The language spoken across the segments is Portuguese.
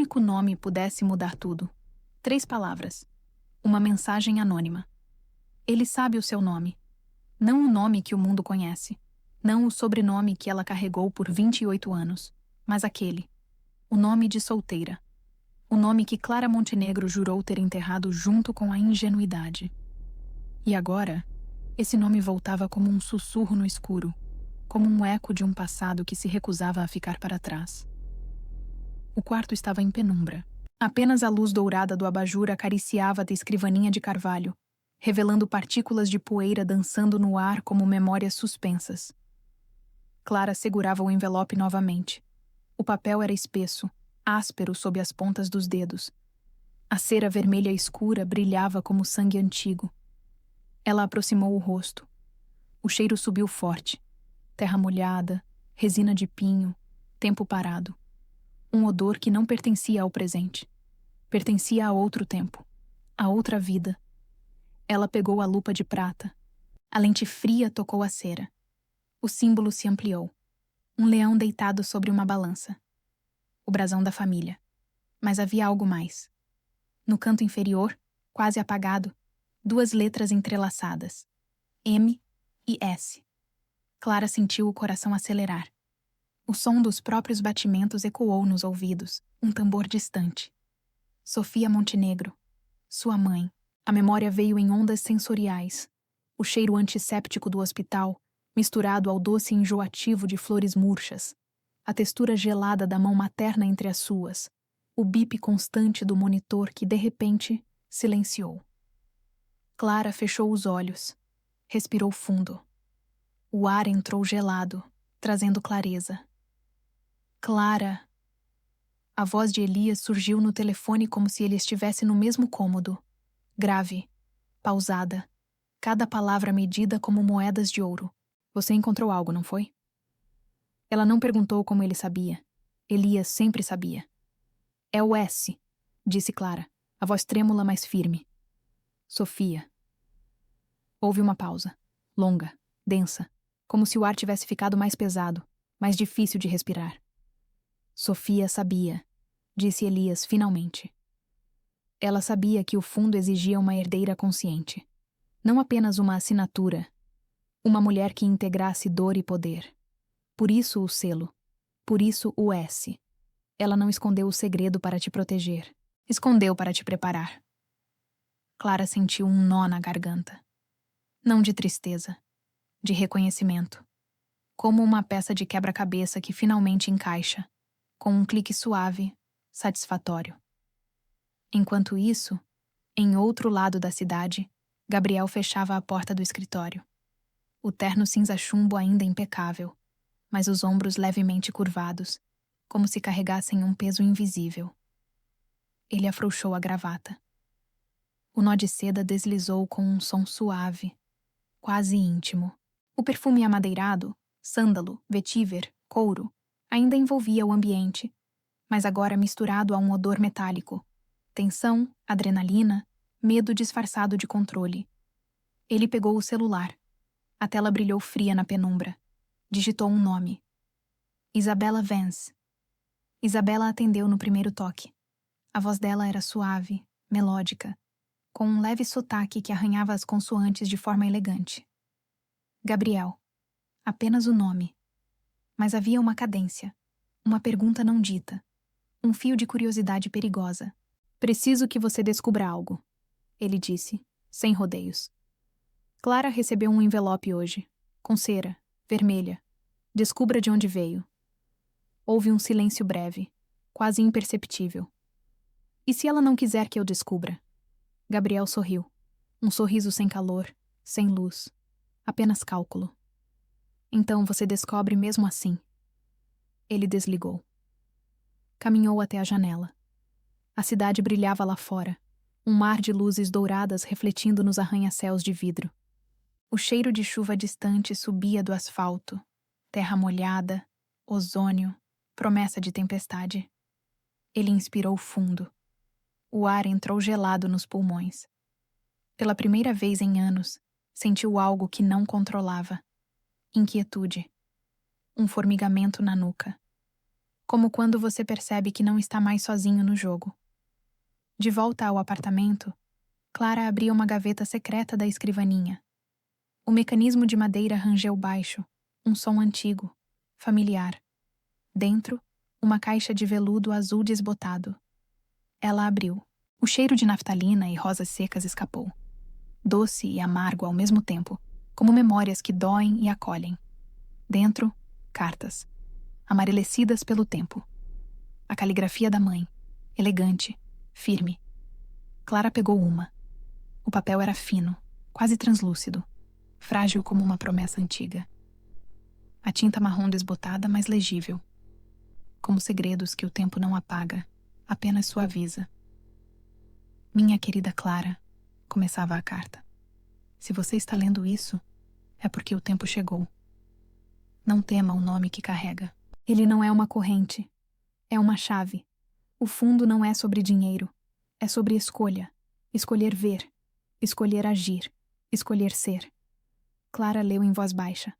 único nome pudesse mudar tudo. 3 palavras. Uma mensagem anônima. Ele sabe o seu nome. Não o nome que o mundo conhece. Não o sobrenome que ela carregou por 28 anos. Mas aquele. O nome de solteira. O nome que Clara Montenegro jurou ter enterrado junto com a ingenuidade. E agora, esse nome voltava como um sussurro no escuro, como um eco de um passado que se recusava a ficar para trás. O quarto estava em penumbra. Apenas a luz dourada do abajur acariciava a escrivaninha de carvalho, revelando partículas de poeira dançando no ar como memórias suspensas. Clara segurava o envelope novamente. O papel era espesso, áspero sob as pontas dos dedos. A cera vermelha escura brilhava como sangue antigo. Ela aproximou o rosto. O cheiro subiu forte. Terra molhada, resina de pinho, tempo parado. Um odor que não pertencia ao presente. Pertencia a outro tempo, a outra vida. Ela pegou a lupa de prata. A lente fria tocou a cera. O símbolo se ampliou. Um leão deitado sobre uma balança. O brasão da família. Mas havia algo mais. No canto inferior, quase apagado, 2 letras entrelaçadas. M e S. Clara sentiu o coração acelerar. O som dos próprios batimentos ecoou nos ouvidos, um tambor distante. Sofia Montenegro. Sua mãe. A memória veio em ondas sensoriais. O cheiro antisséptico do hospital, misturado ao doce enjoativo de flores murchas. A textura gelada da mão materna entre as suas. O bip constante do monitor que, de repente, silenciou. Clara fechou os olhos. Respirou fundo. O ar entrou gelado, trazendo clareza. Clara! A voz de Elias surgiu no telefone como se ele estivesse no mesmo cômodo. Grave, pausada, cada palavra medida como moedas de ouro. Você encontrou algo, não foi? Ela não perguntou como ele sabia. Elias sempre sabia. É o S, disse Clara, a voz trêmula mas firme. Sofia. Houve uma pausa, longa, densa, como se o ar tivesse ficado mais pesado, mais difícil de respirar. Sofia sabia, disse Elias finalmente. Ela sabia que o fundo exigia uma herdeira consciente. Não apenas uma assinatura. Uma mulher que integrasse dor e poder. Por isso o selo. Por isso o S. Ela não escondeu o segredo para te proteger. Escondeu para te preparar. Clara sentiu um nó na garganta. Não de tristeza. De reconhecimento. Como uma peça de quebra-cabeça que finalmente encaixa, com um clique suave, satisfatório. Enquanto isso, em outro lado da cidade, Gabriel fechava a porta do escritório. O terno cinza-chumbo ainda impecável, mas os ombros levemente curvados, como se carregassem um peso invisível. Ele afrouxou a gravata. O nó de seda deslizou com um som suave, quase íntimo. O perfume amadeirado, sândalo, vetiver, couro, ainda envolvia o ambiente, mas agora misturado a um odor metálico. Tensão, adrenalina, medo disfarçado de controle. Ele pegou o celular. A tela brilhou fria na penumbra. Digitou um nome. Isabella Vance. Isabella atendeu no primeiro toque. A voz dela era suave, melódica, com um leve sotaque que arranhava as consoantes de forma elegante. Gabriel. Apenas o nome. Mas havia uma cadência, uma pergunta não dita, um fio de curiosidade perigosa. Preciso que você descubra algo, ele disse, sem rodeios. Clara recebeu um envelope hoje, com cera, vermelha. Descubra de onde veio. Houve um silêncio breve, quase imperceptível. E se ela não quiser que eu descubra? Gabriel sorriu. Um sorriso sem calor, sem luz. Apenas cálculo. Então você descobre mesmo assim. Ele desligou. Caminhou até a janela. A cidade brilhava lá fora, um mar de luzes douradas refletindo nos arranha-céus de vidro. O cheiro de chuva distante subia do asfalto, terra molhada, ozônio, promessa de tempestade. Ele inspirou fundo. O ar entrou gelado nos pulmões. Pela primeira vez em anos, sentiu algo que não controlava. Inquietude. Um formigamento na nuca. Como quando você percebe que não está mais sozinho no jogo. De volta ao apartamento, Clara abriu uma gaveta secreta da escrivaninha. O mecanismo de madeira rangeu baixo, um som antigo, familiar. Dentro, uma caixa de veludo azul desbotado. Ela abriu. O cheiro de naftalina e rosas secas escapou. Doce e amargo ao mesmo tempo, como memórias que doem e acolhem. Dentro, cartas, amarelecidas pelo tempo. A caligrafia da mãe, elegante, firme. Clara pegou uma. O papel era fino, quase translúcido, frágil como uma promessa antiga. A tinta marrom desbotada, mas legível. Como segredos que o tempo não apaga, apenas suaviza. Minha querida Clara, começava a carta. Se você está lendo isso, é porque o tempo chegou. Não tema o nome que carrega. Ele não é uma corrente, é uma chave. O fundo não é sobre dinheiro, é sobre escolha. Escolher ver, escolher agir, escolher ser. Clara leu em voz baixa.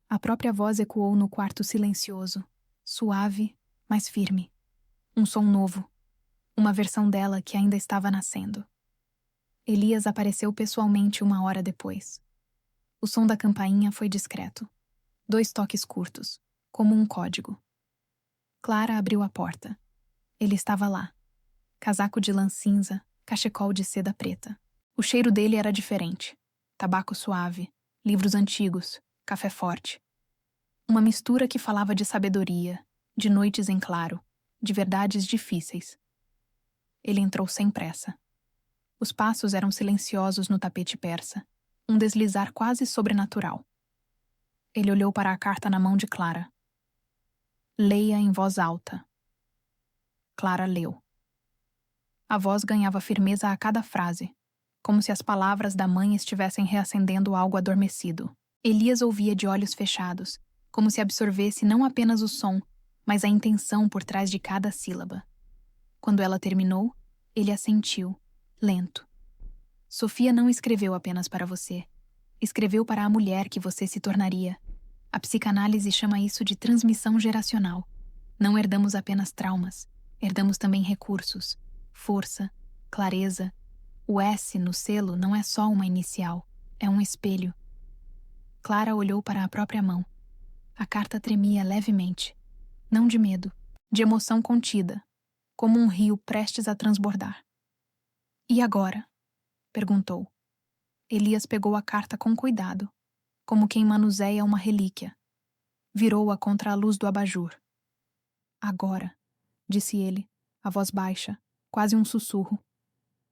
A própria voz ecoou no quarto silencioso, suave, mas firme. Um som novo. Uma versão dela que ainda estava nascendo. Elias apareceu pessoalmente 1 hora depois. O som da campainha foi discreto. 2 toques curtos, como um código. Clara abriu a porta. Ele estava lá. Casaco de lã cinza, cachecol de seda preta. O cheiro dele era diferente. Tabaco suave, livros antigos, café forte. Uma mistura que falava de sabedoria, de noites em claro, de verdades difíceis. Ele entrou sem pressa. Os passos eram silenciosos no tapete persa, um deslizar quase sobrenatural. Ele olhou para a carta na mão de Clara. Leia em voz alta. Clara leu. A voz ganhava firmeza a cada frase, como se as palavras da mãe estivessem reacendendo algo adormecido. Elias ouvia de olhos fechados, como se absorvesse não apenas o som, mas a intenção por trás de cada sílaba. Quando ela terminou, ele assentiu, lento. Sofia não escreveu apenas para você. Escreveu para a mulher que você se tornaria. A psicanálise chama isso de transmissão geracional. Não herdamos apenas traumas, herdamos também recursos, força, clareza. O S no selo não é só uma inicial, é um espelho. Clara olhou para a própria mão. A carta tremia levemente. Não de medo, de emoção contida, como um rio prestes a transbordar. E agora? Perguntou. Elias pegou a carta com cuidado, como quem manuseia uma relíquia. Virou-a contra a luz do abajur. Agora, disse ele, a voz baixa, quase um sussurro.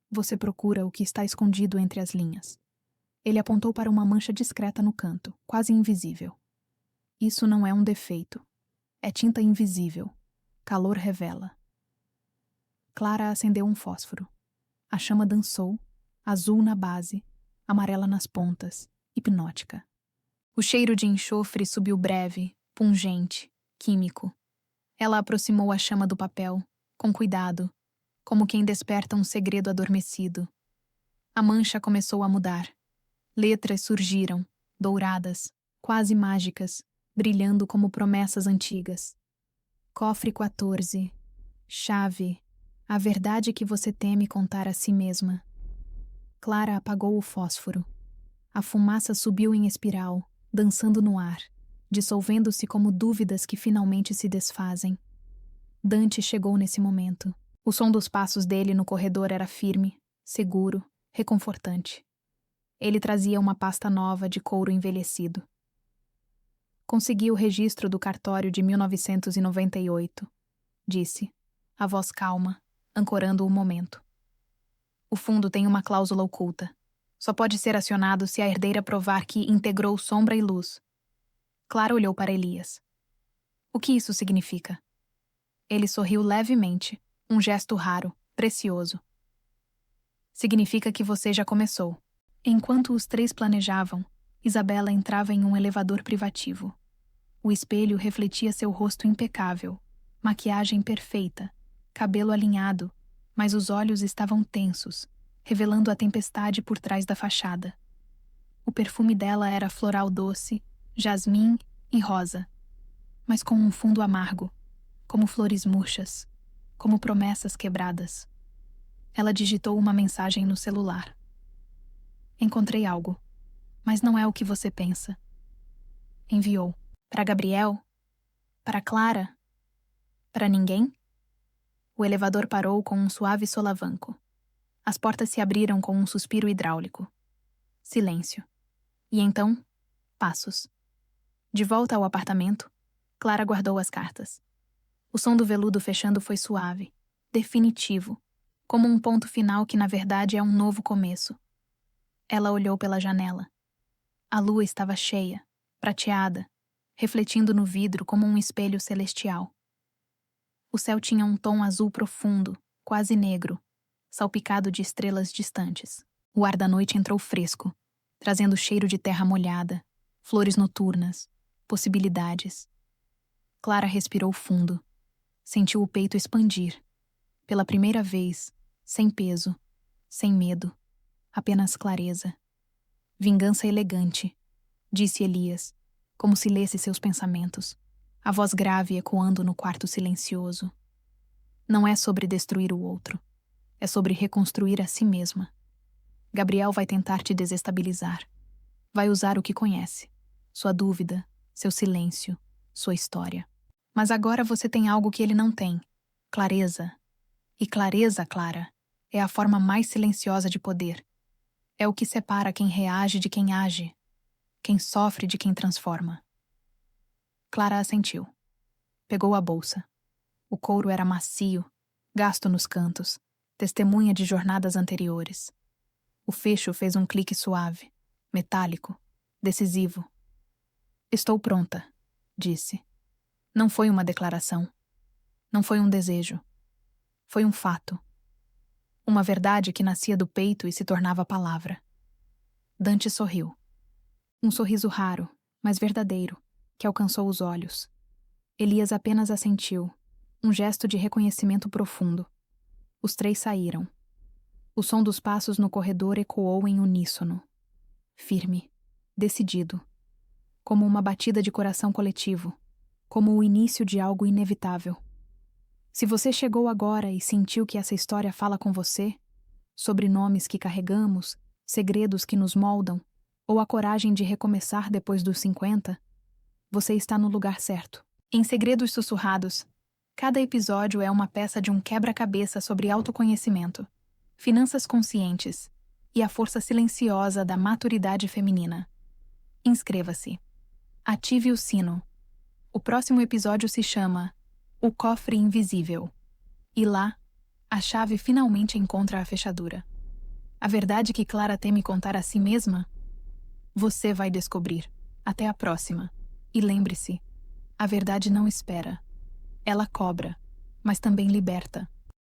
Você procura o que está escondido entre as linhas. Ele apontou para uma mancha discreta no canto, quase invisível. Isso não é um defeito. É tinta invisível. Calor revela. Clara acendeu um fósforo. A chama dançou, azul na base, amarela nas pontas, hipnótica. O cheiro de enxofre subiu breve, pungente, químico. Ela aproximou a chama do papel, com cuidado, como quem desperta um segredo adormecido. A mancha começou a mudar. Letras surgiram, douradas, quase mágicas, brilhando como promessas antigas. Cofre 14. Chave. A verdade que você teme contar a si mesma. Clara apagou o fósforo. A fumaça subiu em espiral, dançando no ar, dissolvendo-se como dúvidas que finalmente se desfazem. Dante chegou nesse momento. O som dos passos dele no corredor era firme, seguro, reconfortante. Ele trazia uma pasta nova de couro envelhecido. Consegui o registro do cartório de 1998, disse, a voz calma, ancorando o momento. O fundo tem uma cláusula oculta. Só pode ser acionado se a herdeira provar que integrou sombra e luz. Clara olhou para Elias. O que isso significa? Ele sorriu levemente, um gesto raro, precioso. Significa que você já começou. Enquanto os 3 planejavam, Isabela entrava em um elevador privativo. O espelho refletia seu rosto impecável, maquiagem perfeita, cabelo alinhado, mas os olhos estavam tensos, revelando a tempestade por trás da fachada. O perfume dela era floral doce, jasmim e rosa, mas com um fundo amargo, como flores murchas, como promessas quebradas. Ela digitou uma mensagem no celular. Encontrei algo, mas não é o que você pensa. Enviou. Para Gabriel? Para Clara? Para ninguém? O elevador parou com um suave solavanco. As portas se abriram com um suspiro hidráulico. Silêncio. E então, passos. De volta ao apartamento, Clara guardou as cartas. O som do veludo fechando foi suave, definitivo, como um ponto final que na verdade é um novo começo. Ela olhou pela janela. A lua estava cheia, prateada, refletindo no vidro como um espelho celestial. O céu tinha um tom azul profundo, quase negro, salpicado de estrelas distantes. O ar da noite entrou fresco, trazendo cheiro de terra molhada, flores noturnas, possibilidades. Clara respirou fundo. Sentiu o peito expandir. Pela primeira vez, sem peso, sem medo, apenas clareza. Vingança elegante, disse Elias, como se lesse seus pensamentos, a voz grave ecoando no quarto silencioso. Não é sobre destruir o outro, é sobre reconstruir a si mesma. Gabriel vai tentar te desestabilizar. Vai usar o que conhece, sua dúvida, seu silêncio, sua história. Mas agora você tem algo que ele não tem: clareza. E clareza, Clara, é a forma mais silenciosa de poder. É o que separa quem reage de quem age, quem sofre de quem transforma. Clara assentiu. Pegou a bolsa. O couro era macio, gasto nos cantos, testemunha de jornadas anteriores. O fecho fez um clique suave, metálico, decisivo. Estou pronta, disse. Não foi uma declaração. Não foi um desejo. Foi um fato. Uma verdade que nascia do peito e se tornava palavra. Dante sorriu. Um sorriso raro, mas verdadeiro, que alcançou os olhos. Elias apenas assentiu, um gesto de reconhecimento profundo. Os três saíram. O som dos passos no corredor ecoou em uníssono. Firme, decidido. Como uma batida de coração coletivo. Como o início de algo inevitável. Se você chegou agora e sentiu que essa história fala com você, sobre nomes que carregamos, segredos que nos moldam, ou a coragem de recomeçar depois dos 50, você está no lugar certo. Em Segredos Sussurrados, cada episódio é uma peça de um quebra-cabeça sobre autoconhecimento, finanças conscientes e a força silenciosa da maturidade feminina. Inscreva-se. Ative o sino. O próximo episódio se chama O Cofre Invisível. E lá, a chave finalmente encontra a fechadura. A verdade que Clara teme contar a si mesma? Você vai descobrir. Até a próxima. E lembre-se, a verdade não espera. Ela cobra, mas também liberta.